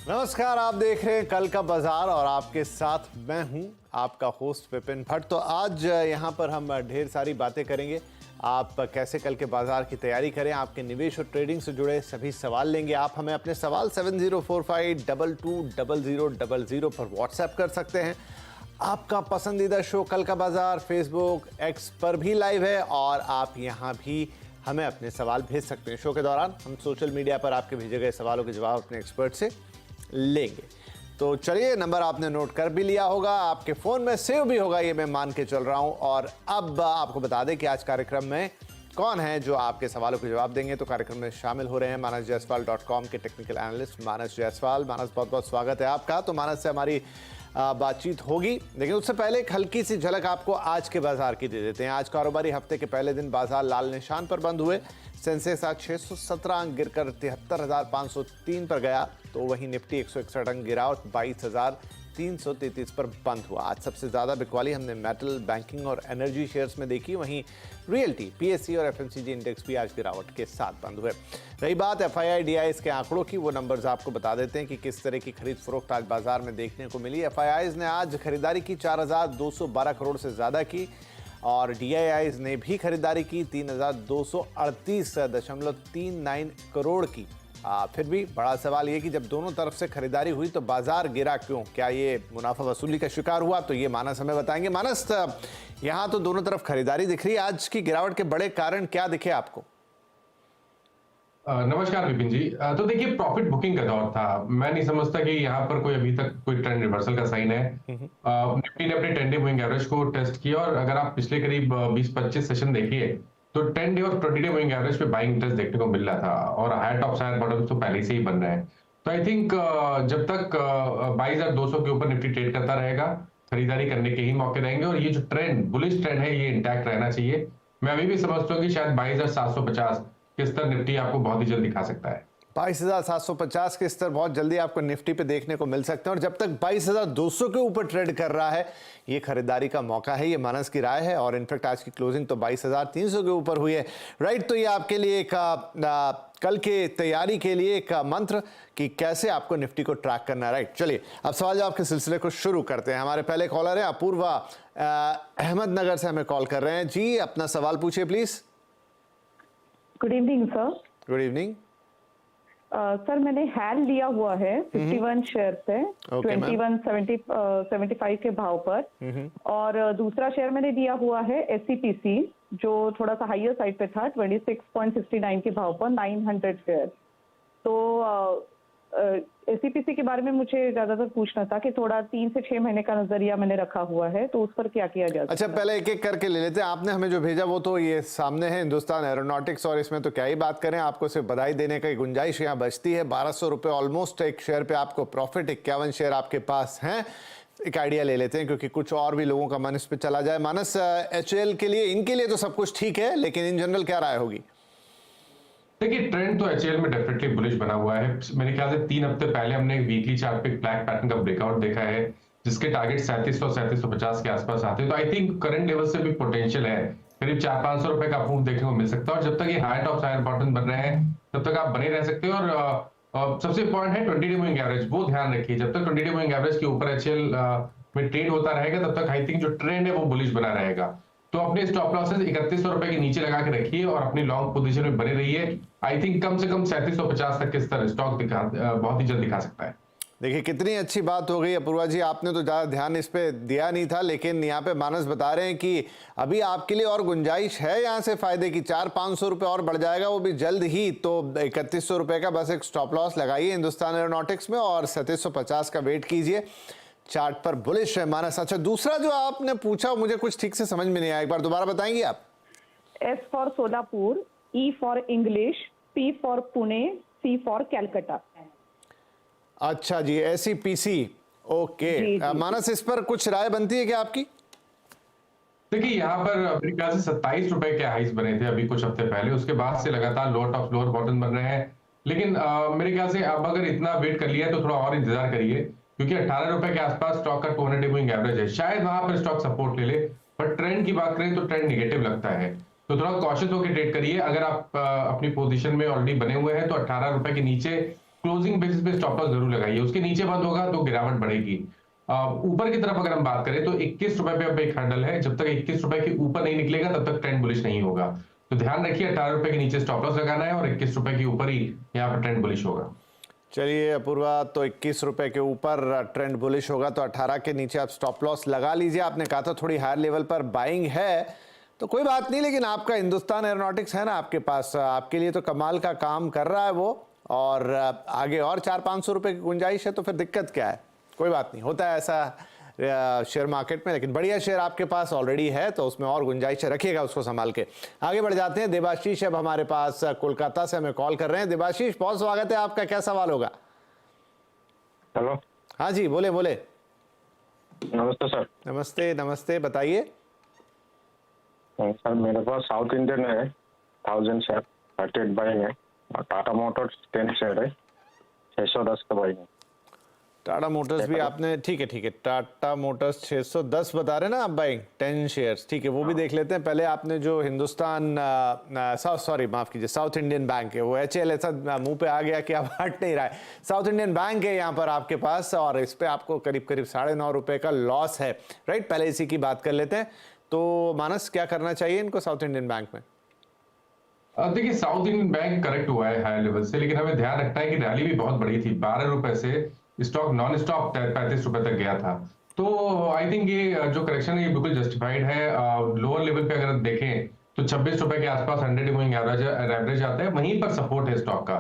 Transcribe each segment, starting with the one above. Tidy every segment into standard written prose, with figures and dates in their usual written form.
नमस्कार, आप देख रहे हैं कल का बाजार और आपके साथ मैं हूं आपका होस्ट विपिन भट्ट। तो आज यहां पर हम ढेर सारी बातें करेंगे। आप कैसे कल के बाजार की तैयारी करें, आपके निवेश और ट्रेडिंग से जुड़े सभी सवाल लेंगे। आप हमें अपने सवाल 7045220000 पर व्हाट्सएप कर सकते हैं। आपका पसंदीदा शो कल का बाजार फेसबुक एक्स पर भी लाइव है और आप यहां भी हमें अपने सवाल भेज सकते हैं। शो के दौरान हम सोशल मीडिया पर आपके भेजे गए सवालों के जवाब अपने एक्सपर्ट से लेंगे। तो चलिए, नंबर आपने नोट कर भी लिया होगा, आपके फोन में सेव भी होगा, ये मैं मान के चल रहा हूं। और अब आपको बता दें कि आज कार्यक्रम में कौन है जो आपके सवालों के जवाब देंगे। तो कार्यक्रम में शामिल हो रहे हैं manasjaiswal.com के टेक्निकल एनालिस्ट मानस जायसवाल। मानस, बहुत बहुत स्वागत है आपका। तो मानस से हमारी बातचीत होगी, लेकिन उससे पहले एक हल्की सी झलक आपको आज के बाजार की दे देते हैं। आज कारोबारी हफ्ते के पहले दिन बाजार लाल निशान पर बंद हुए। सेंसेक्स आज 617 अंक गिरकर 73,503 पर गया, तो वहीं निफ्टी 161 अंक गिरा और 22,333 पर बंद हुआ। आज सबसे ज्यादा बिकवाली हमने मेटल, बैंकिंग और एनर्जी शेयर्स में देखी। वहीं रियल्टी, पीएससी और एफएमसीजी इंडेक्स भी आज गिरावट के साथ बंद हुए। रही बात एफआईआई डीआईएस के आंकड़ों की, वो नंबर्स आपको बता देते हैं कि किस तरह की खरीद फरोख्त आज बाजार में देखने को मिली। एफआईआईज ने आज खरीदारी की 4,212 करोड़ से ज्यादा की और डीआईआईज ने भी खरीदारी की 3,238.39 करोड़ की। फिर भी बड़ा सवाल ये कि जब दोनों तरफ से खरीदारी हुई तो बाजार गिरा क्यों? क्या ये मुनाफा वसूली का शिकार हुआ? तो ये मानस हमें बताएंगे। मानस, यहाँ तो दोनों तरफ खरीदारी दिख रही है, आज की गिरावट के बड़े कारण क्या दिखे आपको? नमस्कार विपिन जी। तो देखिए, प्रॉफिट बुकिंग का दौर था। मैं नहीं समझता कि यहाँ पर कोई अभी तक कोई ट्रेंड रिवर्सल का साइन है। निफ्टी ने अपने 10 डे मूविंग एवरेज को टेस्ट किया और अगर आप पिछले करीब 20-25 सेशन देखिए तो 10 डे और 20 डे मूविंग एवरेज पे बाइंग इंटरेस्ट देखने को मिल रहा था और हायर टॉप हायर बॉटम तो पहले से ही बन रहे हैं। तो आई थिंक जब तक 22,200 के ऊपर निफ्टी ट्रेड करता रहेगा, खरीदारी करने के ही मौके रहेंगे और ये जो ट्रेंड, बुलिश ट्रेंड है, ये इंटैक्ट रहना चाहिए। मैं अभी भी समझता हूँ कि शायद 22,750 के स्तर निफ्टी आपको बहुत ही जल्द दिखा सकता है। 22,750 के स्तर बहुत जल्दी आपको निफ्टी पे देखने को मिल सकते हैं और जब तक 22,200 के ऊपर ट्रेड कर रहा है, ये खरीदारी का मौका है, ये मानस की राय है। और इनफैक्ट आज की क्लोजिंग तो 22,300 के ऊपर हुई है। राइट, तो ये आपके लिए एक कल के तैयारी के लिए एक मंत्र कि कैसे आपको निफ्टी को ट्रैक करना है। राइट, चलिए अब सवाल जवाब के सिलसिले को शुरू करते हैं। हमारे पहले कॉलर है अपूर्वा, अहमदनगर से हमें कॉल कर रहे हैं। जी, अपना सवाल पूछिए please. Good evening sir. Good evening. Sir, मैंने हैल लिया हुआ है 51 शेयर पे 2175 के भाव पर, और दूसरा शेयर मैंने लिया हुआ है एससीपीसी जो थोड़ा सा हाइयर साइड पे था 26.69 के भाव पर 900 शेयर। तो एससीपीसी के बारे में मुझे ज्यादातर पूछना था कि थोड़ा 3 से 6 महीने का नजरिया मैंने रखा हुआ है, तो उस पर क्या किया जाए? अच्छा, पहले एक एक करके ले लेते हैं। आपने हमें जो भेजा वो तो ये सामने है, हिंदुस्तान एरोनॉटिक्स, और इसमें तो क्या ही बात करें, आपको सिर्फ बधाई देने की गुंजाइश यहाँ बचती है। 1,200 रुपये ऑलमोस्ट एक शेयर पे आपको प्रॉफिट, 51 शेयर आपके पास हैं। एक आइडिया ले लेते हैं क्योंकि कुछ और भी लोगों का मन इस पे चला जाए। मानस, एचएएल के लिए, इनके लिए तो सब कुछ ठीक है, लेकिन इन जनरल क्या राय होगी? देखिए, ट्रेंड तो एचएएल में डेफिनेटली बुलिश बना हुआ है। मेरे ख्याल से 3 हफ्ते पहले हमने वीकली चार्ट पे ब्लैक पैटर्न का ब्रेकआउट देखा है जिसके टारगेट 3700 3750 के आसपास आते हैं। तो आई थिंक करंट लेवल से भी पोटेंशियल है, करीब 400-500 रुपए का मूव देखने को मिल सकता है। और जब तक ये हायर टॉप हायर बॉटम बन रहे हैं तब तक आप बने रह सकते हो। और सबसे इंपॉर्टेंट है 20 डे मूविंग एवरेज, वो ध्यान रखिए। जब तक 20 डे मूविंग एवरेज के ऊपर एचएएल में ट्रेड होता रहेगा तब तक आई थिंक जो ट्रेंड है वो बुलिश बना रहेगा। तो अपने स्टॉप लॉसेस 3100 रुपए के नीचे लगा के रखिए और अपनी लॉन्ग पोजीशन में बने रहिए। आई थिंक कम से कम 3750 तक के स्तर स्टॉक बहुत ही जल्द दिखा सकता है। देखिए, कितनी अच्छी बात हो गई अपूर्वा जी, आपने तो ज़्यादा ध्यान इस पे दिया नहीं था, लेकिन यहाँ पे मानस बता रहे हैं कि अभी आपके लिए और गुंजाइश है यहाँ से फायदे की। 400-500 रुपये और बढ़ जाएगा, वो भी जल्द ही। तो 3100 रुपये का बस एक स्टॉप लॉस लगाइए हिंदुस्तान एरोनॉटिक्स में और 3750 का वेट कीजिए। चार्ट पर बुलिश है मानस। अच्छा, दूसरा जो आपने पूछा मुझे कुछ ठीक से समझ में नहीं आया, एक बार दोबारा बताएंगे आप? S for Solapur, E for English, P for Pune, C for Calcutta. अच्छा जी, एससीपीसी, ओके। मानस, इस पर कुछ राय बनती है क्या आपकी? देखिए, यहाँ पर मेरे ख्याल से 27 रुपए के हाइस बने थे अभी कुछ हफ्ते पहले, उसके बाद से लगातार लोअर टॉप लोअर बॉटम बन रहे हैं। लेकिन मेरे ख्याल से अब अगर इतना वेट कर लिया है तो थोड़ा और इंतजार करिए, क्योंकि 18 रुपए के आसपास स्टॉक का 200 डे मूविंग एवरेज है, शायद वहां पर स्टॉक सपोर्ट ले ले। पर ट्रेंड की बात करें तो ट्रेंड निगेटिव लगता है, तो थोड़ा कॉशियस होकर ट्रेड करिए। अगर आप अपनी पोजीशन में ऑलरेडी बने हुए हैं तो 18 रुपए के नीचे क्लोजिंग बेसिस पे स्टॉप लॉस जरूर लगाइए। उसके नीचे बंद होगा तो गिरावट बढ़ेगी। ऊपर की तरफ अगर हम बात करें तो 21 रुपए पे अब एक हर्डल है, जब तक 21 रुपए के ऊपर नहीं निकलेगा तब तक ट्रेंड बुलिश नहीं होगा। तो ध्यान रखिए 18 रुपए के नीचे स्टॉप लॉस लगाना है और 21 रुपए के ऊपर ही यहाँ पर ट्रेंड बुलिश होगा। चलिए अपूर्वा, तो 21 रुपए के ऊपर ट्रेंड बुलिश होगा तो 18 के नीचे आप स्टॉप लॉस लगा लीजिए। आपने कहा था थोड़ी हायर लेवल पर बाइंग है, तो कोई बात नहीं, लेकिन आपका हिंदुस्तान एरोनॉटिक्स है ना आपके पास, आपके लिए तो कमाल का काम कर रहा है वो, और आगे और 400-500 रुपए की गुंजाइश है, तो फिर दिक्कत क्या है? कोई बात नहीं, होता है ऐसा शेयर मार्केट में, लेकिन बढ़िया शेयर आपके पास ऑलरेडी है तो उसमें और गुंजाइश रखिएगा उसको संभाल के। आगे बढ़ जाते हैं। देवाशीष अब हमारे पास कोलकाता से हमें कॉल कर रहे हैं। देवाशीष, बहुत स्वागत है आपका, क्या सवाल होगा? हेलो। हाँ जी, बोले बोले। नमस्ते सर। नमस्ते नमस्ते, बताइए। सर मेरे पास साउथ इंडियन है 1000 शेयर 38 बाइंग है, और टाटा मोटर्स 10 शेयर है 610 का बाइंग है। टाटा मोटर्स भी आपने, ठीक है, टाटा मोटर्स 610 बता रहे ना आप बाइंग, 10 शेयर्स, ठीक है, वो भी देख लेते हैं। पहले आपने जो हिंदुस्तान माफ कीजिए, साउथ इंडियन बैंक है, वो HL ऐसा मुंह पे आ गया कि अब हट नहीं रहा है। साउथ इंडियन बैंक है यहाँ पर आपके पास, और इस पे आपको करीब 9.5 रुपए का लॉस है, राइट? पहले इसी की बात कर लेते हैं। तो मानस, क्या करना चाहिए इनको साउथ इंडियन बैंक में? देखिए साउथ इंडियन बैंक करेक्ट हुआ है हाई लेवल से, लेकिन हमें ध्यान रखना है कि रैली भी बहुत बड़ी थी। 12 रुपए से स्टॉक नॉन स्टॉप 35 रुपए तक गया था। तो आई थिंक ये जो करेक्शन है ये बिल्कुल जस्टिफाइड है। लोअर लेवल पे अगर देखें तो 26 रुपए के आसपास 100 मूविंग एवरेज आता है, वहीं पर सपोर्ट है स्टॉक का।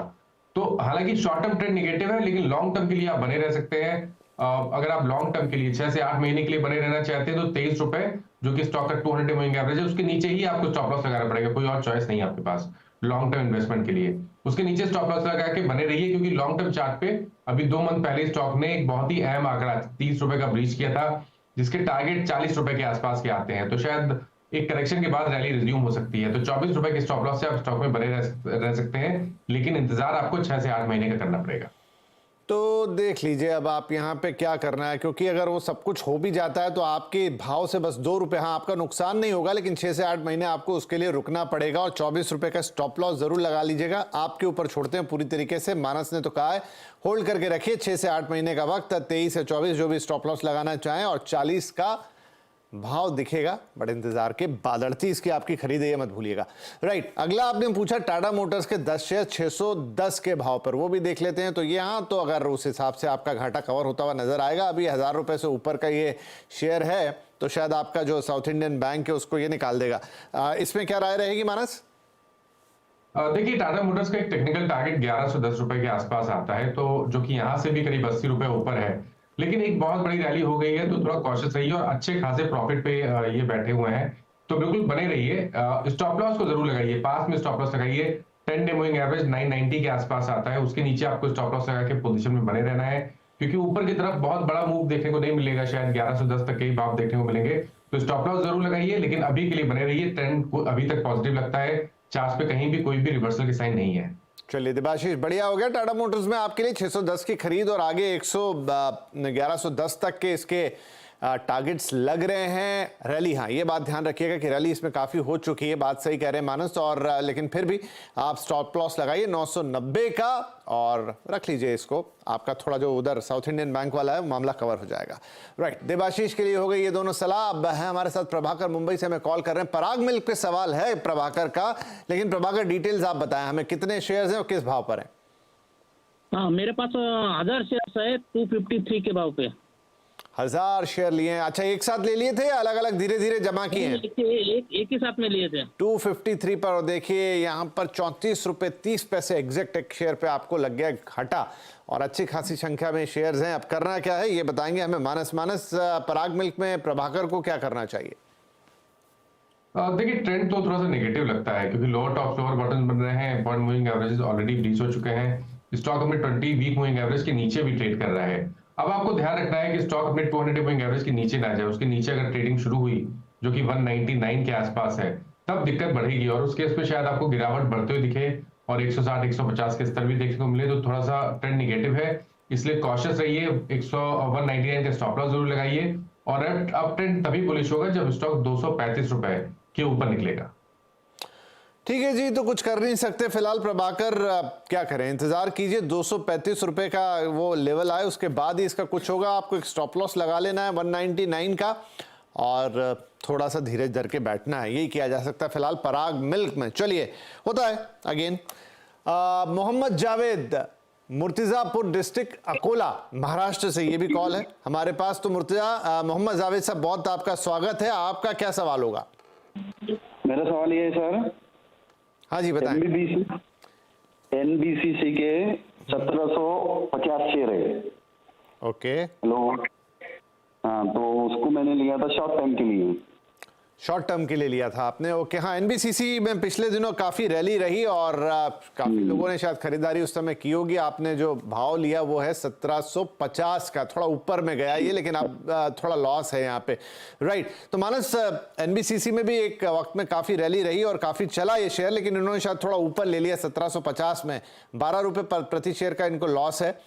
तो हालांकि शॉर्ट टर्म ट्रेंड निगेटिव है, लेकिन लॉन्ग टर्म के लिए आप बने रह सकते हैं। अगर आप लॉन्ग टर्म के लिए 6 से 8 महीने के लिए बने रहना चाहते हैं तो 23 रुपए जो कि स्टॉक का 200 मूविंग एवरेज है, उसके नीचे ही आपको स्टॉप लॉस लगाना पड़ेगा, कोई और चॉइस नहीं है आपके पास लॉन्ग टर्म इन्वेस्टमेंट के लिए। उसके नीचे स्टॉप लॉस लगा के बने रहिए, क्योंकि लॉन्ग टर्म चार्ट पे अभी 2 मंथ पहले स्टॉक ने एक बहुत ही अहम आंकड़ा 30 रुपए का ब्रीच किया था, जिसके टारगेट 40 रुपए के आसपास के आते हैं। तो शायद एक करेक्शन के बाद रैली रिज्यूम हो सकती है। तो 24 रुपए के स्टॉप लॉस से आप स्टॉक में बने रह सकते हैं, लेकिन इंतजार आपको 6 से 8 महीने का करना पड़ेगा। तो देख लीजिए अब आप यहाँ पे क्या करना है, क्योंकि अगर वो सब कुछ हो भी जाता है तो आपके भाव से बस 2 रुपए, हाँ आपका नुकसान नहीं होगा, लेकिन 6 से 8 महीने आपको उसके लिए रुकना पड़ेगा, और 24 रुपए का स्टॉप लॉस जरूर लगा लीजिएगा। आपके ऊपर छोड़ते हैं पूरी तरीके से। मानस ने तो कहा है होल्ड करके रखिए 6 से 8 महीने का वक्त, 23 से 24 जो भी स्टॉप लॉस लगाना चाहें, और 40 का भाव दिखेगा, बड़े इंतजार के बाद 38 की आपकी खरीद है, ये मत भूलिएगा। राइट, अगला आपने पूछा टाटा मोटर्स के 10 शेयर 610 के भाव पर, वो भी देख लेते हैं। तो ये हाँ, तो अगर उस हिसाब से आपका घाटा कवर होता हुआ नजर आएगा, अभी 1000 रुपए से ऊपर का ये शेयर है, तो शायद आपका जो साउथ इंडियन बैंक है उसको ये निकाल देगा। इसमें क्या राय रहेगी मानस? देखिए टाटा मोटर्स का एक टेक्निकल टारगेट 1110 रुपए के आसपास आता है, तो जो कि यहाँ से भी करीब 80 रुपए ऊपर है, लेकिन एक बहुत बड़ी रैली हो गई है तो थोड़ा कॉशियस रहिए, और अच्छे खासे प्रॉफिट पे ये बैठे हुए हैं, तो बिल्कुल बने रहिए। स्टॉप लॉस को जरूर लगाइए, पास में स्टॉप लॉस लगाइए। 10 डे मूविंग एवरेज 990 के आसपास आता है, उसके नीचे आपको स्टॉप लॉस लगा के पोजीशन में बने रहना है, क्योंकि ऊपर की तरफ बहुत बड़ा मूव देखने को नहीं मिलेगा, शायद 1110 तक के ही भाव देखने को मिलेंगे। तो स्टॉप लॉस जरूर लगाइए, लेकिन अभी के लिए बने रहिए। ट्रेंड अभी तक पॉजिटिव लगता है, चार्ट पे कहीं भी कोई भी रिवर्सल के साइन नहीं है। चलिए देवाशीष, बढ़िया हो गया। टाटा मोटर्स में आपके लिए 610 की खरीद, और आगे 1110 तक के इसके टारगेट्स लग रहे हैं। रैली, हाँ ये बात ध्यान रखिएगा कि रैली इसमें काफ़ी हो चुकी है, बात सही कह रहे हैं मानस, और लेकिन फिर भी आप स्टॉप लॉस लगाइए 990 का, और रख लीजिए इसको। आपका थोड़ा जो उधर साउथ इंडियन बैंक वाला है मामला कवर हो जाएगा। राइट, देवाशीष के लिए हो गई ये दोनों सलाह। अब है हमारे साथ प्रभाकर, मुंबई से हमें कॉल कर रहे हैं। पराग मिल्क पे सवाल है प्रभाकर का, लेकिन प्रभाकर डिटेल्स आप बताएं हमें, कितने शेयर्स हैं और किस भाव पर हैं? हाँ, मेरे पास 1000 शेयर्स है 253 के भाव पे। 1000 शेयर लिए हैं? अच्छा, एक साथ ले लिए थे या अलग अलग धीरे धीरे जमा किए हैं? एक ही साथ में लिए थे। 253 पर, और देखिए यहाँ पर 34 रुपए 30 पैसे एग्जैक्ट एक शेयर पे आपको लग गया घाटा, और अच्छी खासी संख्या में शेयर्स हैं। अब करना क्या है ये बताएंगे हमें मानस। पराग मिल्क में प्रभाकर को क्या करना चाहिए? देखिए ट्रेंड तो थोड़ा सा नेगेटिव लगता है, क्योंकि लोअर टॉप लोअर बॉटम बन रहे हैं, point moving averages already breach हो चुके हैं। स्टॉक अपने 20 वीक मूविंग एवरेज के नीचे भी ट्रेड कर रहा है। अब आपको ध्यान रखना है कि स्टॉक अपने 200 मूविंग एवरेज के नीचे ना जाए, उसके नीचे अगर ट्रेडिंग शुरू हुई जो कि 199 के आसपास है, तब दिक्कत बढ़ेगी, और उस केस पे शायद आपको गिरावट बढ़ते हुए दिखे और 160-150 के स्तर भी देखने को मिले, तो थोड़ा सा ट्रेंड निगेटिव है, इसलिए कॉशियस रहिए। 199 का स्टॉप लॉस जरूर लगाइए, और अब ट्रेंड तभी बुलिश होगा जब स्टॉक 235 रुपए के ऊपर निकलेगा। ठीक है जी, तो कुछ कर नहीं सकते फिलहाल प्रभाकर, क्या करें, इंतजार कीजिए 235 रुपए का वो लेवल आए उसके बाद ही इसका कुछ होगा। आपको एक स्टॉप लॉस लगा लेना है 199 का और थोड़ा सा धीरज धर के बैठना है, यही किया जा सकता है फिलहाल पराग मिल्क में। चलिए, होता है अगेन। मोहम्मद जावेद, मुर्तिजापुर डिस्ट्रिक्ट, अकोला, महाराष्ट्र से ये भी कॉल है हमारे पास। तो मोहम्मद जावेद साहब, बहुत आपका स्वागत है। आपका क्या सवाल होगा? मेरा सवाल ये है सर, हाँ जी बताएं। एनबीसीसी के 1750 शेयर है। ओके, हेलो, हाँ, तो उसको मैंने लिया था शॉर्ट टाइम के लिए। शॉर्ट टर्म के लिए लिया था आपने, ओके। हाँ, एनबीसीसी में पिछले दिनों काफ़ी रैली रही और काफ़ी लोगों ने शायद खरीदारी उस समय की होगी। आपने जो भाव लिया वो है 1750 का, थोड़ा ऊपर में गया ये, लेकिन अब थोड़ा लॉस है यहाँ पे, राइट। तो मानस, एनबीसीसी में भी एक वक्त में काफ़ी रैली रही और काफ़ी चला ये शेयर, लेकिन इन्होंने शायद थोड़ा ऊपर ले लिया 1750 में। 12 रुपये प्रति शेयर का इनको लॉस है,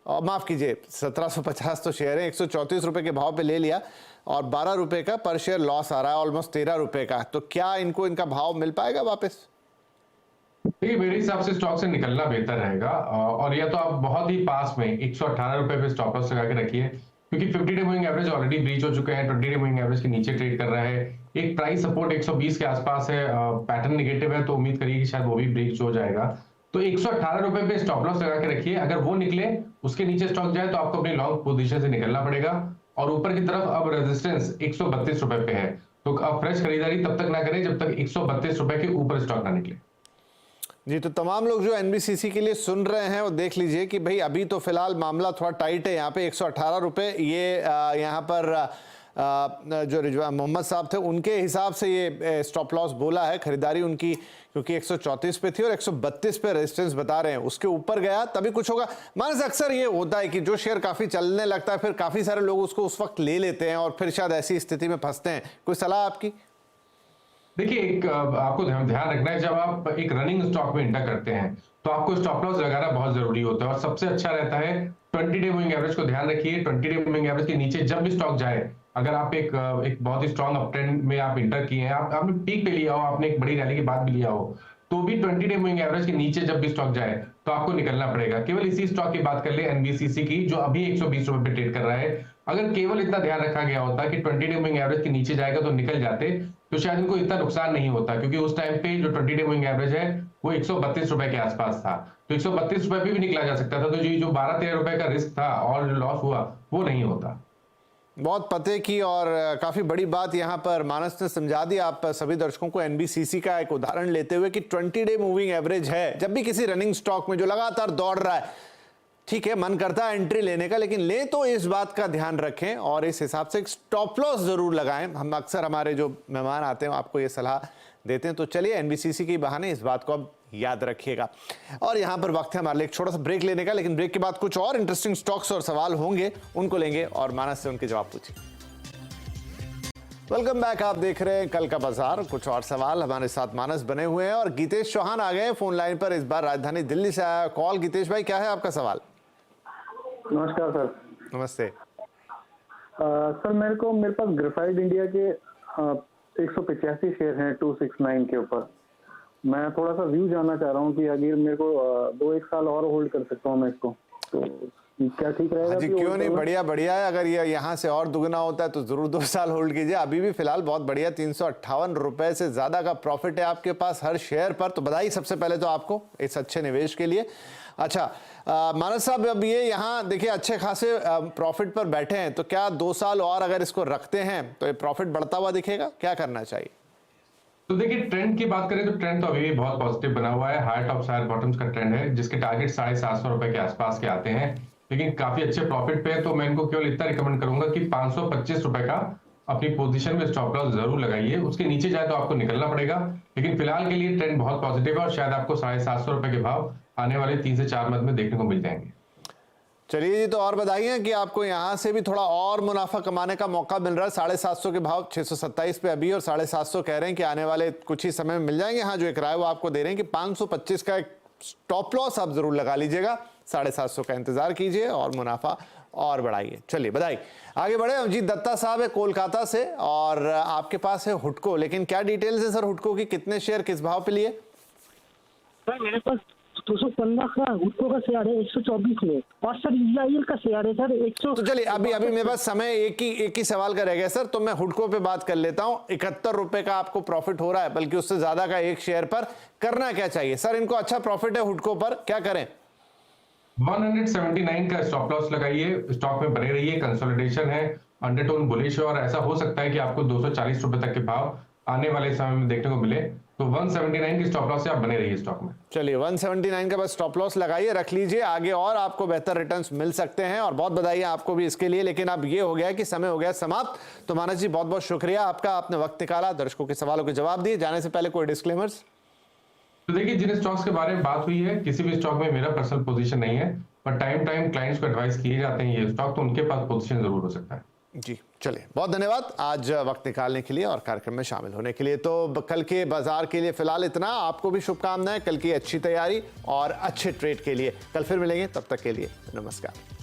और माफ़ कीजिए 1750 तो शेयर है, 134 रुपये के भाव पे ले लिया और 12 रुपये का पर शेयर लॉस आ रहा है, ऑलमोस्ट 13 रुपये का। तो क्या इनको इनका भाव मिल पाएगा वापस? देखिए, मेरे हिसाब से स्टॉक से निकलना बेहतर रहेगा, और या तो आप बहुत ही पास में 118 रुपये पे स्टॉप लॉस लगा के रखिए, क्योंकि 50 day moving average already breach हो चुके हैं, 20 डे मूविंग एवरेज के नीचे ट्रेड कर रहा है। एक प्राइस सपोर्ट 120 के आसपास है, पैटर्न निगेटिव है, तो उम्मीद करिए कि शायद वो भी ब्रीच हो जाएगा। तो 118 रुपए पे स्टॉप लॉस लगा के रखिए। अगर वो निकले, उसके नीचे स्टॉक जाए, तो आपको अपनी लॉन्ग पोजीशन से निकलना पड़ेगा। और ऊपर की तरफ अब रेजिस्टेंस 132 रुपए पे है, तो अब फ्रेश खरीदारी तब तक ना करें जब तक 132 रुपए के ऊपर स्टॉक ना निकले। जी, तो तमाम लोग जो एनबीसीसी के लिए सुन रहे हैं वो देख लीजिए कि भाई अभी तो फिलहाल मामला थोड़ा टाइट है। यहाँ पे 118 रुपये ये यहाँ पर जो रिजवान मोहम्मद साहब थे उनके हिसाब से ये स्टॉप लॉस बोला है। खरीदारी उनकी क्योंकि 134 पे थी और 132 पे रेजिस्टेंस बता रहे हैं, उसके ऊपर गया तभी कुछ होगा। मानस, अक्सर ये होता है कि जो शेयर काफ़ी चलने लगता है फिर काफ़ी सारे लोग उसको उस वक्त ले लेते हैं और फिर शायद ऐसी स्थिति में फंसते हैं। कोई सलाह आपकी? देखिए, एक आपको ध्यान रखना है, जब आप एक रनिंग स्टॉक में एंटर करते हैं तो आपको स्टॉप लॉस लगाना बहुत जरूरी होता है, और सबसे अच्छा रहता है 20 डे मूविंग एवरेज को ध्यान रखिए। 20 डे मूविंग एवरेज के नीचे जब भी स्टॉक जाए, अगर आप एक बहुत ही स्ट्रॉन्ग अपट्रेंड में आप इंटर किए हैं, आपने पीक पे लिया हो, आपने एक बड़ी रैली के बाद भी लिया हो, तो भी 20 डे मूविंग एवरेज के नीचे जब भी स्टॉक जाए तो आपको निकलना पड़ेगा। केवल इसी स्टॉक की बात कर ले, एनबीसीसी की, जो अभी 120 रुपए पे ट्रेड कर रहा है। अगर केवल इतना ध्यान रखा गया होता कि 20 डे मूविंग एवरेज के नीचे जाएगा तो निकल जाते, तो शायद इनको इतना नुकसान नहीं होता, क्योंकि उस टाइम पे जो 20 डे मूविंग एवरेज है वो 132 रुपए के आसपास था। तो 132 रुपए पे भी निकला जा सकता था, तो जो 12-13 रुपए का रिस्क था और जो लॉस हुआ वो नहीं होता। बहुत पते की और काफ़ी बड़ी बात यहाँ पर मानस ने समझा दी आप सभी दर्शकों को, एनबीसीसी का एक उदाहरण लेते हुए कि 20 डे मूविंग एवरेज है। जब भी किसी रनिंग स्टॉक में जो लगातार दौड़ रहा है, ठीक है, मन करता है एंट्री लेने का, लेकिन ले तो इस बात का ध्यान रखें और इस हिसाब से एक स्टॉप लॉस जरूर लगाएं। हम अक्सर हमारे जो मेहमान आते हैं आपको ये सलाह देते हैं। तो चलिए, एनबीसीसी के बहाने इस बात को अब याद रखिएगा। और यहाँ पर वक्त है हमारे लिए एक छोटा सा ब्रेक लेने का, लेकिन ब्रेक के बाद कुछ और इंटरेस्टिंग स्टॉक्स और सवाल होंगे, उनको लेंगे और मानस से उनके जवाब पूछेंगे। वेलकम बैक, आप देख रहे हैं कल का बाजार। कुछ और सवाल, हमारे साथ मानस बने हुए हैं और गीतेश चौहान आ गए फोन लाइन पर। इस बार राजधानी दिल्ली से आया कॉल। गीतेश भाई, क्या है आपका सवाल? नमस्कार सर। नमस्ते सर, मेरे पास ग्रेफाइट इंडिया के 185 शेयर हैं 269 के ऊपर। मैं थोड़ा सा व्यू जानना चाह रहा हूँ कि अगर मेरे को 2-1 साल और होल्ड कर सकता हूँ मैं इसको, तो क्या ठीक रहेगा? जी क्यों नहीं, बढ़िया बढ़िया है। अगर ये यहाँ से और दुगना होता है तो जरूर 2 साल होल्ड कीजिए। अभी भी फिलहाल बहुत बढ़िया 358 रुपए से ज्यादा का प्रॉफिट है आपके पास हर शेयर पर, तो बधाई सबसे पहले तो आपको इस अच्छे निवेश के लिए। अच्छा मानस साहब, अब ये यहाँ देखिए अच्छे खासे प्रॉफिट पर बैठे हैं, तो क्या 2 साल और अगर इसको रखते हैं तो ये प्रॉफिट बढ़ता हुआ दिखेगा? क्या करना चाहिए? तो देखिए, ट्रेंड की बात करें तो ट्रेंड तो अभी भी बहुत पॉजिटिव बना हुआ है। हाई टॉप हायर बॉटम्स का ट्रेंड है, जिसके टारगेट 750 रुपए के आसपास के आते हैं, लेकिन काफी अच्छे प्रॉफिट पे है। तो मैं इनको केवल इतना रिकमेंड करूंगा कि 525 रुपए का अपनी पोजीशन में स्टॉप लॉस जरूर लगाइए। उसके नीचे जाए तो आपको निकलना पड़ेगा, लेकिन फिलहाल के लिए ट्रेंड बहुत पॉजिटिव है और शायद आपको 750 रुपए के भाव आने वाले 3 से 4 मंथ में देखने को मिल जाएंगे। चलिए जी, तो और बधाई कि आपको यहाँ से भी थोड़ा और मुनाफा कमाने का मौका मिल रहा है। 750 के भाव 627 पे अभी, और 750 कह रहे हैं कि आने वाले कुछ ही समय में मिल जाएंगे। हाँ, जो एक राय वो आपको दे रहे हैं कि 525 का एक स्टॉप लॉस आप जरूर लगा लीजिएगा, 750 का इंतजार कीजिए और मुनाफा और बढ़ाइए। चलिए, बधाई। आगे बढ़े। अमजीत दत्ता साहब है कोलकाता से और आपके पास है हुडको, लेकिन क्या डिटेल्स है सर हुडको की? कितने शेयर किस भाव पे लिए? सर मेरे पास 215 का हुडको का शेयर है 124 में, और सर इजराइल का शेयर है सर 100। तो चलिए अभी मेरे पास समय एक ही सवाल का रह गया सर, तो मैं हुडको पे बात कर लेता हूं। 71 रुपए का आपको प्रॉफिट हो रहा है, बल्कि उससे ज्यादा का एक शेयर पर। करना क्या चाहिए सर? इनको अच्छा प्रॉफिट है हुडको पर, क्या करें? 179 का स्टॉप लॉस लगाइए, स्टॉक में बने रहिए, कंसोलिडेशन है, अंडरटोन बुलिश है, और ऐसा हो सकता है कि आपको 240 रुपए तक के भाव आने वाले समय में देखने को मिले। तो 179 की स्टॉप लॉस से आप बने रहिए स्टॉक में। चलिए 179 का बस स्टॉप लॉस लगाइए, रख लीजिए, आगे और आपको बेहतर रिटर्न्स मिल सकते हैं। और बहुत बधाई आपको भी इसके लिए। लेकिन अब ये हो गया कि समय हो गया समाप्त। तो मानस जी बहुत बहुत शुक्रिया आपका, आपने वक्त निकाला, दर्शकों के सवालों के जवाब दिए। जाने से पहले कोई डिस्क्लेमर्स? तो देखिए, जिन स्टॉक्स के बारे में बात हुई है, किसी भी स्टॉक में मेरा पर्सनल पोजीशन नहीं है, पर टाइम क्लाइंट्स को एडवाइस किए जाते हैं ये स्टॉक, तो उनके पास पोजीशन जरूर हो सकता है। जी चलिए, बहुत धन्यवाद आज वक्त निकालने के लिए और कार्यक्रम में शामिल होने के लिए। तो कल के बाजार के लिए फिलहाल इतना। आपको भी शुभकामनाएं कल की अच्छी तैयारी और अच्छे ट्रेड के लिए। कल फिर मिलेंगे, तब तक के लिए नमस्कार।